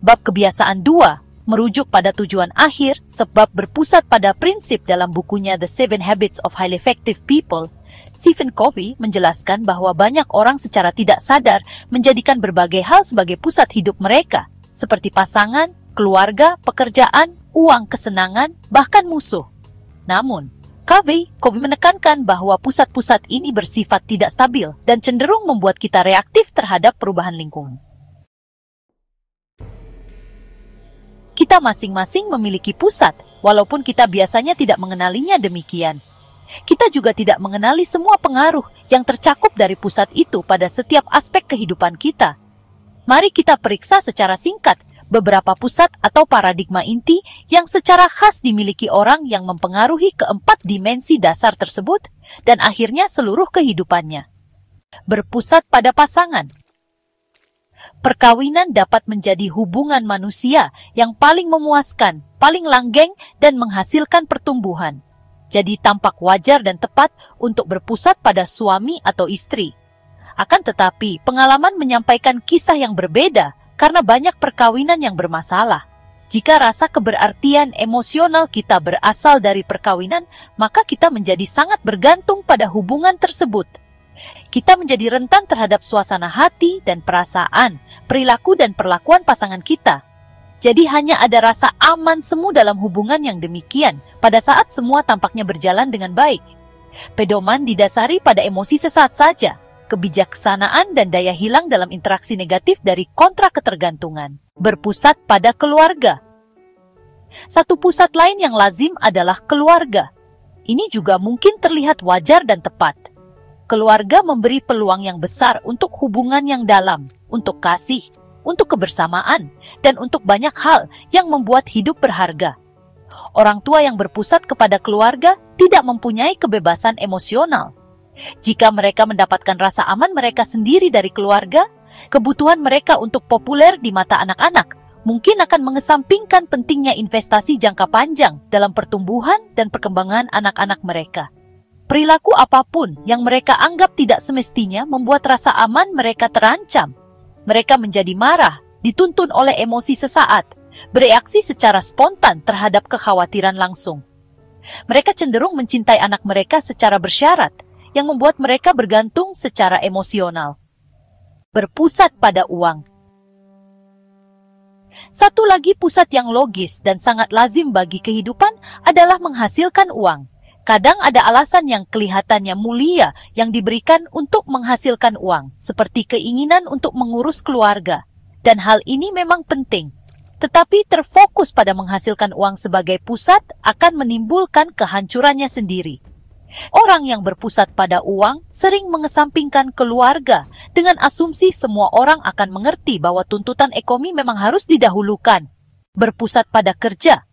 Bab kebiasaan 2 merujuk pada tujuan akhir sebab berpusat pada prinsip dalam bukunya The 7 Habits of Highly Effective People. Stephen Covey menjelaskan bahwa banyak orang secara tidak sadar menjadikan berbagai hal sebagai pusat hidup mereka, seperti pasangan, keluarga, pekerjaan, uang, kesenangan, bahkan musuh. Namun, Covey menekankan bahwa pusat-pusat ini bersifat tidak stabil dan cenderung membuat kita reaktif terhadap perubahan lingkungan. Kita masing-masing memiliki pusat, walaupun kita biasanya tidak mengenalinya demikian. Kita juga tidak mengenali semua pengaruh yang tercakup dari pusat itu pada setiap aspek kehidupan kita. Mari kita periksa secara singkat beberapa pusat atau paradigma inti yang secara khas dimiliki orang yang mempengaruhi keempat dimensi dasar tersebut dan akhirnya seluruh kehidupannya. Berpusat pada pasangan. Perkawinan dapat menjadi hubungan manusia yang paling memuaskan, paling langgeng, dan menghasilkan pertumbuhan. Jadi tampak wajar dan tepat untuk berpusat pada suami atau istri. Akan tetapi, pengalaman menyampaikan kisah yang berbeda karena banyak perkawinan yang bermasalah. Jika rasa keberartian emosional kita berasal dari perkawinan, maka kita menjadi sangat bergantung pada hubungan tersebut. Kita menjadi rentan terhadap suasana hati dan perasaan, perilaku dan perlakuan pasangan kita. Jadi hanya ada rasa aman semu dalam hubungan yang demikian pada saat semua tampaknya berjalan dengan baik. Pedoman didasari pada emosi sesaat saja, kebijaksanaan dan daya hilang dalam interaksi negatif dari kontra ketergantungan. Berpusat pada keluarga. Satu pusat lain yang lazim adalah keluarga. Ini juga mungkin terlihat wajar dan tepat. Keluarga memberi peluang yang besar untuk hubungan yang dalam, untuk kasih, untuk kebersamaan, dan untuk banyak hal yang membuat hidup berharga. Orang tua yang berpusat kepada keluarga tidak mempunyai kebebasan emosional. Jika mereka mendapatkan rasa aman mereka sendiri dari keluarga, kebutuhan mereka untuk populer di mata anak-anak mungkin akan mengesampingkan pentingnya investasi jangka panjang dalam pertumbuhan dan perkembangan anak-anak mereka. Perilaku apapun yang mereka anggap tidak semestinya membuat rasa aman mereka terancam. Mereka menjadi marah, dituntun oleh emosi sesaat, bereaksi secara spontan terhadap kekhawatiran langsung. Mereka cenderung mencintai anak mereka secara bersyarat, yang membuat mereka bergantung secara emosional. Berpusat pada uang. Satu lagi pusat yang logis dan sangat lazim bagi kehidupan adalah menghasilkan uang. Kadang ada alasan yang kelihatannya mulia yang diberikan untuk menghasilkan uang, seperti keinginan untuk mengurus keluarga. Dan hal ini memang penting. Tetapi terfokus pada menghasilkan uang sebagai pusat akan menimbulkan kehancurannya sendiri. Orang yang berpusat pada uang sering mengesampingkan keluarga dengan asumsi semua orang akan mengerti bahwa tuntutan ekonomi memang harus didahulukan. Berpusat pada kerja.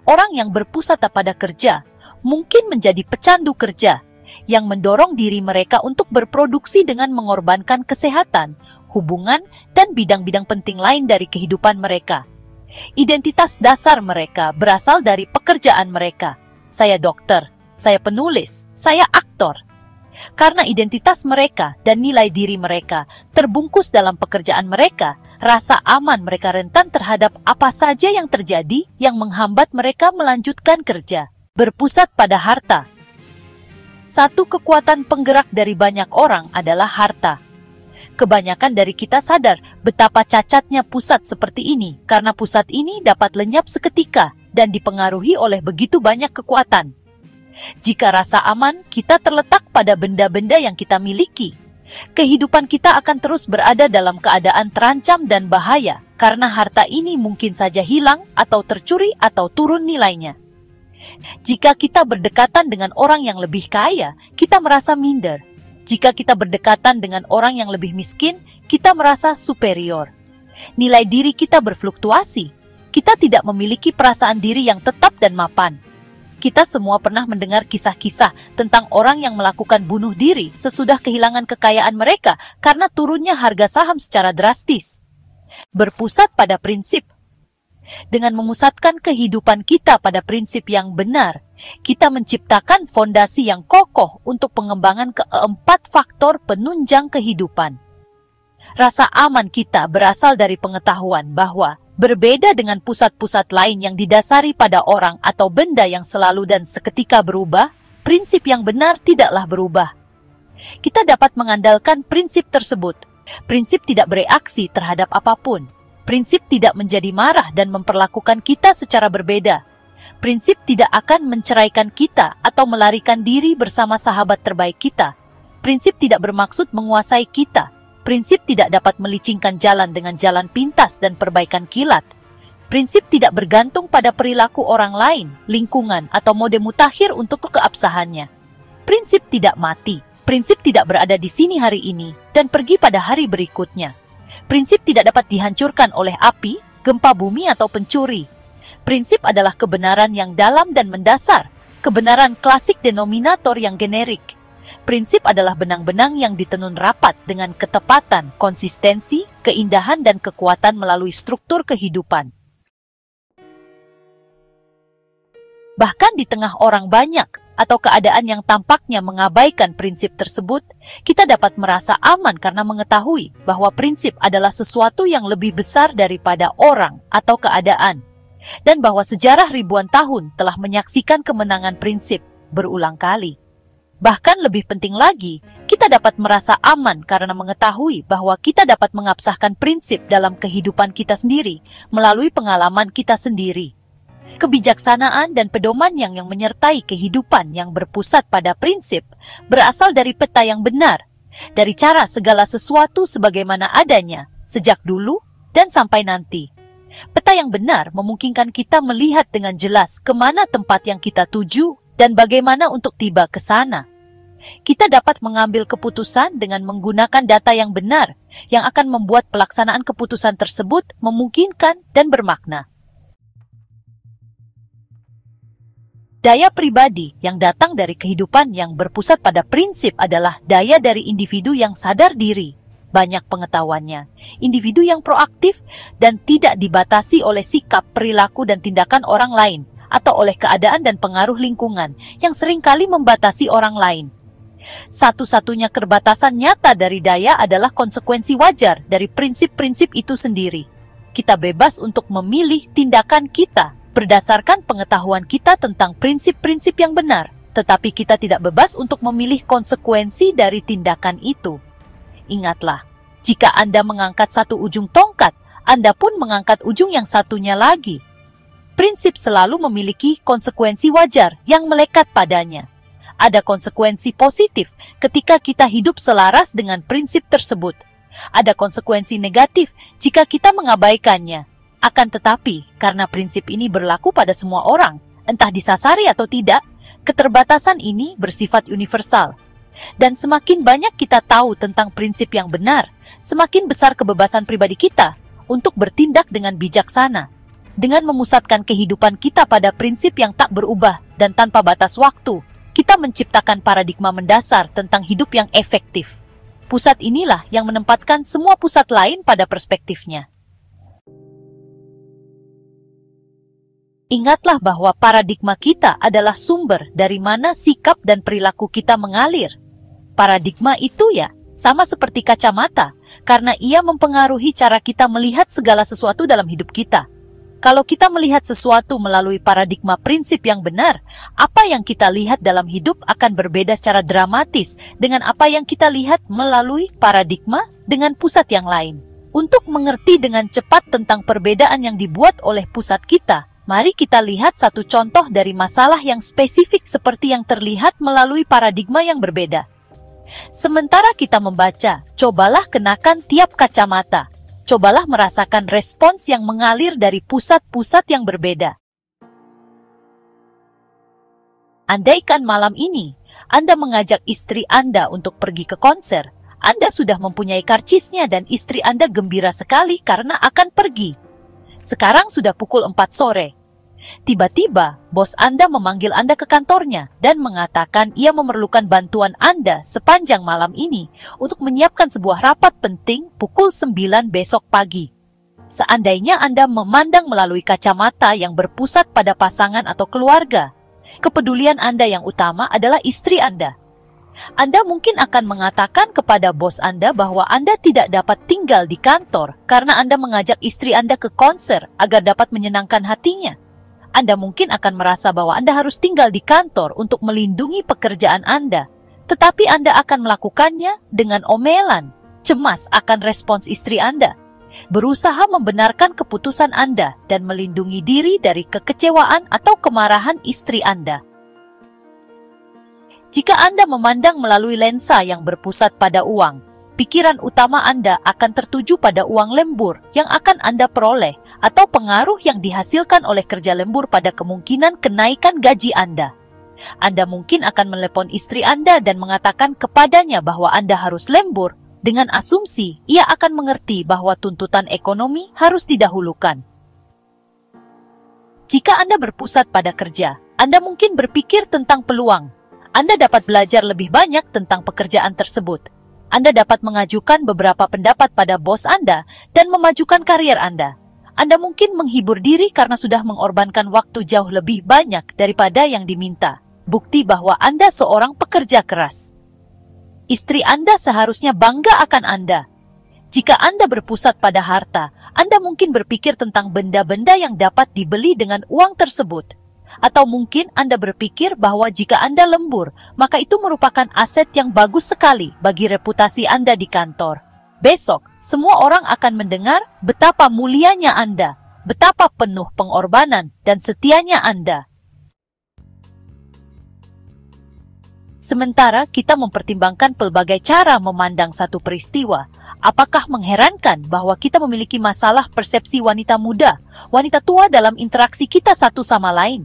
Orang yang berpusat pada kerja mungkin menjadi pecandu kerja yang mendorong diri mereka untuk berproduksi dengan mengorbankan kesehatan, hubungan, dan bidang-bidang penting lain dari kehidupan mereka. Identitas dasar mereka berasal dari pekerjaan mereka. Saya dokter. Saya penulis, saya aktor. Karena identitas mereka dan nilai diri mereka terbungkus dalam pekerjaan mereka, rasa aman mereka rentan terhadap apa saja yang terjadi yang menghambat mereka melanjutkan kerja. Berpusat pada harta. Satu kekuatan penggerak dari banyak orang adalah harta. Kebanyakan dari kita sadar betapa cacatnya pusat seperti ini karena pusat ini dapat lenyap seketika dan dipengaruhi oleh begitu banyak kekuatan. Jika rasa aman kita terletak pada benda-benda yang kita miliki, kehidupan kita akan terus berada dalam keadaan terancam dan bahaya karena harta ini mungkin saja hilang atau tercuri atau turun nilainya. Jika kita berdekatan dengan orang yang lebih kaya, kita merasa minder. Jika kita berdekatan dengan orang yang lebih miskin, kita merasa superior. Nilai diri kita berfluktuasi. Kita tidak memiliki perasaan diri yang tetap dan mapan. Kita semua pernah mendengar kisah-kisah tentang orang yang melakukan bunuh diri sesudah kehilangan kekayaan mereka karena turunnya harga saham secara drastis. Berpusat pada prinsip. Dengan memusatkan kehidupan kita pada prinsip yang benar, kita menciptakan fondasi yang kokoh untuk pengembangan keempat faktor penunjang kehidupan. Rasa aman kita berasal dari pengetahuan bahwa berbeda dengan pusat-pusat lain yang didasari pada orang atau benda yang selalu dan seketika berubah, prinsip yang benar tidaklah berubah. Kita dapat mengandalkan prinsip tersebut. Prinsip tidak bereaksi terhadap apapun. Prinsip tidak menjadi marah dan memperlakukan kita secara berbeda. Prinsip tidak akan menceraikan kita atau melarikan diri bersama sahabat terbaik kita. Prinsip tidak bermaksud menguasai kita. Prinsip tidak dapat melicingkan jalan dengan jalan pintas dan perbaikan kilat. Prinsip tidak bergantung pada perilaku orang lain, lingkungan, atau mode mutakhir untuk keabsahannya. Prinsip tidak mati. Prinsip tidak berada di sini hari ini dan pergi pada hari berikutnya. Prinsip tidak dapat dihancurkan oleh api, gempa bumi, atau pencuri. Prinsip adalah kebenaran yang dalam dan mendasar, kebenaran klasik denominator yang generik. Prinsip adalah benang-benang yang ditenun rapat dengan ketepatan, konsistensi, keindahan, dan kekuatan melalui struktur kehidupan. Bahkan di tengah orang banyak atau keadaan yang tampaknya mengabaikan prinsip tersebut, kita dapat merasa aman karena mengetahui bahwa prinsip adalah sesuatu yang lebih besar daripada orang atau keadaan, dan bahwa sejarah ribuan tahun telah menyaksikan kemenangan prinsip berulang kali. Bahkan lebih penting lagi, kita dapat merasa aman karena mengetahui bahwa kita dapat mengabsahkan prinsip dalam kehidupan kita sendiri melalui pengalaman kita sendiri. Kebijaksanaan dan pedoman yang menyertai kehidupan yang berpusat pada prinsip berasal dari peta yang benar, dari cara segala sesuatu sebagaimana adanya, sejak dulu dan sampai nanti. Peta yang benar memungkinkan kita melihat dengan jelas kemana tempat yang kita tuju dan bagaimana untuk tiba ke sana. Kita dapat mengambil keputusan dengan menggunakan data yang benar, yang akan membuat pelaksanaan keputusan tersebut memungkinkan dan bermakna. Daya pribadi yang datang dari kehidupan yang berpusat pada prinsip adalah daya dari individu yang sadar diri, banyak pengetahuannya, individu yang proaktif dan tidak dibatasi oleh sikap, perilaku, dan tindakan orang lain, atau oleh keadaan dan pengaruh lingkungan yang seringkali membatasi orang lain. Satu-satunya keterbatasan nyata dari daya adalah konsekuensi wajar dari prinsip-prinsip itu sendiri. Kita bebas untuk memilih tindakan kita berdasarkan pengetahuan kita tentang prinsip-prinsip yang benar, tetapi kita tidak bebas untuk memilih konsekuensi dari tindakan itu. Ingatlah, jika Anda mengangkat satu ujung tongkat, Anda pun mengangkat ujung yang satunya lagi. Prinsip selalu memiliki konsekuensi wajar yang melekat padanya. Ada konsekuensi positif ketika kita hidup selaras dengan prinsip tersebut. Ada konsekuensi negatif jika kita mengabaikannya. Akan tetapi, karena prinsip ini berlaku pada semua orang, entah disasari atau tidak, keterbatasan ini bersifat universal. Dan semakin banyak kita tahu tentang prinsip yang benar, semakin besar kebebasan pribadi kita untuk bertindak dengan bijaksana. Dengan memusatkan kehidupan kita pada prinsip yang tak berubah dan tanpa batas waktu, kita menciptakan paradigma mendasar tentang hidup yang efektif. Pusat inilah yang menempatkan semua pusat lain pada perspektifnya. Ingatlah bahwa paradigma kita adalah sumber dari mana sikap dan perilaku kita mengalir. Paradigma itu sama seperti kacamata, karena ia mempengaruhi cara kita melihat segala sesuatu dalam hidup kita. Kalau kita melihat sesuatu melalui paradigma prinsip yang benar, apa yang kita lihat dalam hidup akan berbeda secara dramatis dengan apa yang kita lihat melalui paradigma dengan pusat yang lain. Untuk mengerti dengan cepat tentang perbedaan yang dibuat oleh pusat kita, mari kita lihat satu contoh dari masalah yang spesifik seperti yang terlihat melalui paradigma yang berbeda. Sementara kita membaca, cobalah kenakan tiap kacamata. Cobalah merasakan respons yang mengalir dari pusat-pusat yang berbeda. Andaikan malam ini, Anda mengajak istri Anda untuk pergi ke konser, Anda sudah mempunyai karcisnya dan istri Anda gembira sekali karena akan pergi. Sekarang sudah pukul 4 sore. Tiba-tiba, bos Anda memanggil Anda ke kantornya dan mengatakan ia memerlukan bantuan Anda sepanjang malam ini untuk menyiapkan sebuah rapat penting pukul 9 besok pagi. Seandainya Anda memandang melalui kacamata yang berpusat pada pasangan atau keluarga, kepedulian Anda yang utama adalah istri Anda. Anda mungkin akan mengatakan kepada bos Anda bahwa Anda tidak dapat tinggal di kantor karena Anda mengajak istri Anda ke konser agar dapat menyenangkan hatinya. Anda mungkin akan merasa bahwa Anda harus tinggal di kantor untuk melindungi pekerjaan Anda, tetapi Anda akan melakukannya dengan omelan, cemas akan respons istri Anda, berusaha membenarkan keputusan Anda dan melindungi diri dari kekecewaan atau kemarahan istri Anda. Jika Anda memandang melalui lensa yang berpusat pada uang, pikiran utama Anda akan tertuju pada uang lembur yang akan Anda peroleh atau pengaruh yang dihasilkan oleh kerja lembur pada kemungkinan kenaikan gaji Anda. Anda mungkin akan menelepon istri Anda dan mengatakan kepadanya bahwa Anda harus lembur dengan asumsi ia akan mengerti bahwa tuntutan ekonomi harus didahulukan. Jika Anda berpusat pada kerja, Anda mungkin berpikir tentang peluang. Anda dapat belajar lebih banyak tentang pekerjaan tersebut. Anda dapat mengajukan beberapa pendapat pada bos Anda dan memajukan karier Anda. Anda mungkin menghibur diri karena sudah mengorbankan waktu jauh lebih banyak daripada yang diminta. Bukti bahwa Anda seorang pekerja keras. Istri Anda seharusnya bangga akan Anda. Jika Anda berpusat pada harta, Anda mungkin berpikir tentang benda-benda yang dapat dibeli dengan uang tersebut. Atau mungkin Anda berpikir bahwa jika Anda lembur, maka itu merupakan aset yang bagus sekali bagi reputasi Anda di kantor. Besok, semua orang akan mendengar betapa mulianya Anda, betapa penuh pengorbanan dan setianya Anda. Sementara kita mempertimbangkan pelbagai cara memandang satu peristiwa, apakah mengherankan bahwa kita memiliki masalah persepsi wanita muda, wanita tua dalam interaksi kita satu sama lain?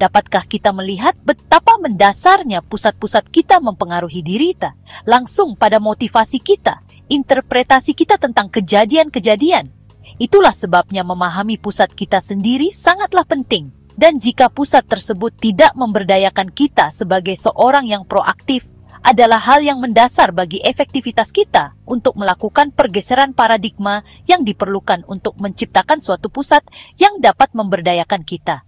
Dapatkah kita melihat betapa mendasarnya pusat-pusat kita mempengaruhi diri kita, langsung pada motivasi kita, interpretasi kita tentang kejadian-kejadian? Itulah sebabnya memahami pusat kita sendiri sangatlah penting. Dan jika pusat tersebut tidak memberdayakan kita sebagai seorang yang proaktif, adalah hal yang mendasar bagi efektivitas kita untuk melakukan pergeseran paradigma yang diperlukan untuk menciptakan suatu pusat yang dapat memberdayakan kita.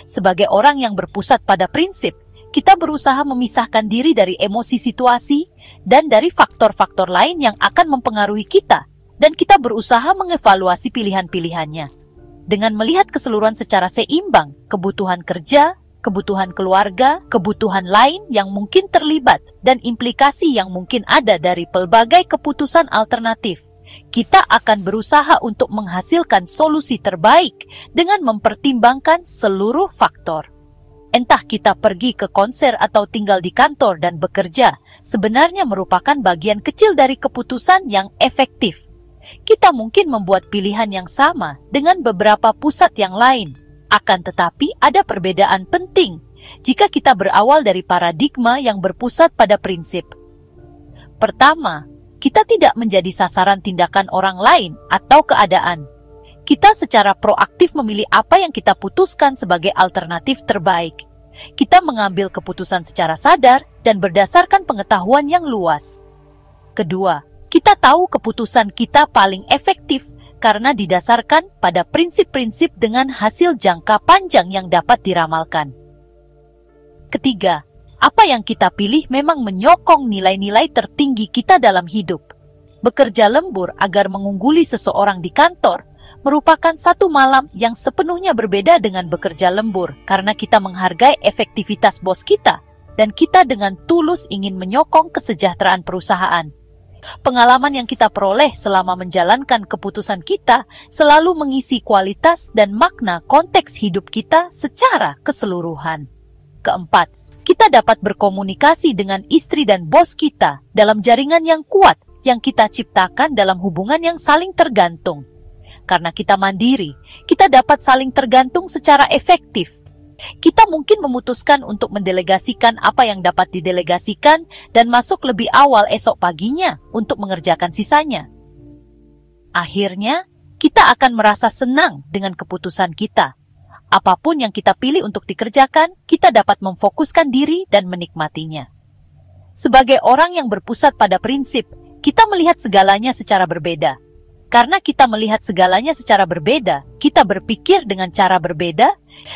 Sebagai orang yang berpusat pada prinsip, kita berusaha memisahkan diri dari emosi situasi dan dari faktor-faktor lain yang akan mempengaruhi kita, dan kita berusaha mengevaluasi pilihan-pilihannya. Dengan melihat keseluruhan secara seimbang, kebutuhan kerja, kebutuhan keluarga, kebutuhan lain yang mungkin terlibat, dan implikasi yang mungkin ada dari pelbagai keputusan alternatif, kita akan berusaha untuk menghasilkan solusi terbaik dengan mempertimbangkan seluruh faktor. Entah kita pergi ke konser atau tinggal di kantor dan bekerja, sebenarnya merupakan bagian kecil dari keputusan yang efektif. Kita mungkin membuat pilihan yang sama dengan beberapa pusat yang lain. Akan tetapi ada perbedaan penting jika kita berawal dari paradigma yang berpusat pada prinsip. Pertama, kita tidak menjadi sasaran tindakan orang lain atau keadaan. Kita secara proaktif memilih apa yang kita putuskan sebagai alternatif terbaik. Kita mengambil keputusan secara sadar dan berdasarkan pengetahuan yang luas. Kedua, kita tahu keputusan kita paling efektif karena didasarkan pada prinsip-prinsip dengan hasil jangka panjang yang dapat diramalkan. Ketiga, apa yang kita pilih memang menyokong nilai-nilai tertinggi kita dalam hidup. Bekerja lembur agar mengungguli seseorang di kantor merupakan satu malam yang sepenuhnya berbeda dengan bekerja lembur karena kita menghargai efektivitas bos kita dan kita dengan tulus ingin menyokong kesejahteraan perusahaan. Pengalaman yang kita peroleh selama menjalankan keputusan kita selalu mengisi kualitas dan makna konteks hidup kita secara keseluruhan. Keempat, kita dapat berkomunikasi dengan istri dan bos kita dalam jaringan yang kuat yang kita ciptakan dalam hubungan yang saling tergantung. Karena kita mandiri, kita dapat saling tergantung secara efektif. Kita mungkin memutuskan untuk mendelegasikan apa yang dapat didelegasikan dan masuk lebih awal esok paginya untuk mengerjakan sisanya. Akhirnya, kita akan merasa senang dengan keputusan kita. Apapun yang kita pilih untuk dikerjakan, kita dapat memfokuskan diri dan menikmatinya. Sebagai orang yang berpusat pada prinsip, kita melihat segalanya secara berbeda. Karena kita melihat segalanya secara berbeda, kita berpikir dengan cara berbeda,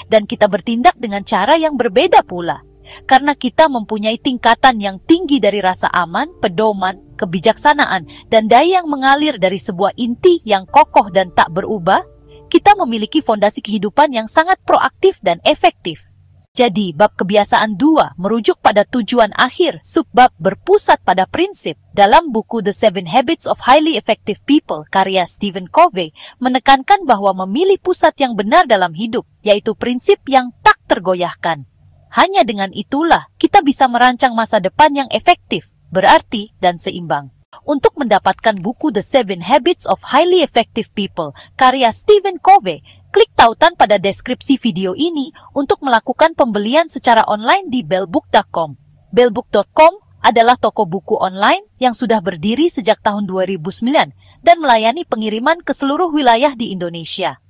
dan kita bertindak dengan cara yang berbeda pula. Karena kita mempunyai tingkatan yang tinggi dari rasa aman, pedoman, kebijaksanaan, dan daya yang mengalir dari sebuah inti yang kokoh dan tak berubah, kita memiliki fondasi kehidupan yang sangat proaktif dan efektif. Jadi, bab kebiasaan 2 merujuk pada tujuan akhir, subbab berpusat pada prinsip. Dalam buku The 7 Habits of Highly Effective People, karya Stephen Covey, menekankan bahwa memilih pusat yang benar dalam hidup, yaitu prinsip yang tak tergoyahkan. Hanya dengan itulah kita bisa merancang masa depan yang efektif, berarti, dan seimbang. Untuk mendapatkan buku The 7 Habits of Highly Effective People, karya Stephen Covey, klik tautan pada deskripsi video ini untuk melakukan pembelian secara online di bellbook.com. Bellbook.com adalah toko buku online yang sudah berdiri sejak tahun 2009 dan melayani pengiriman ke seluruh wilayah di Indonesia.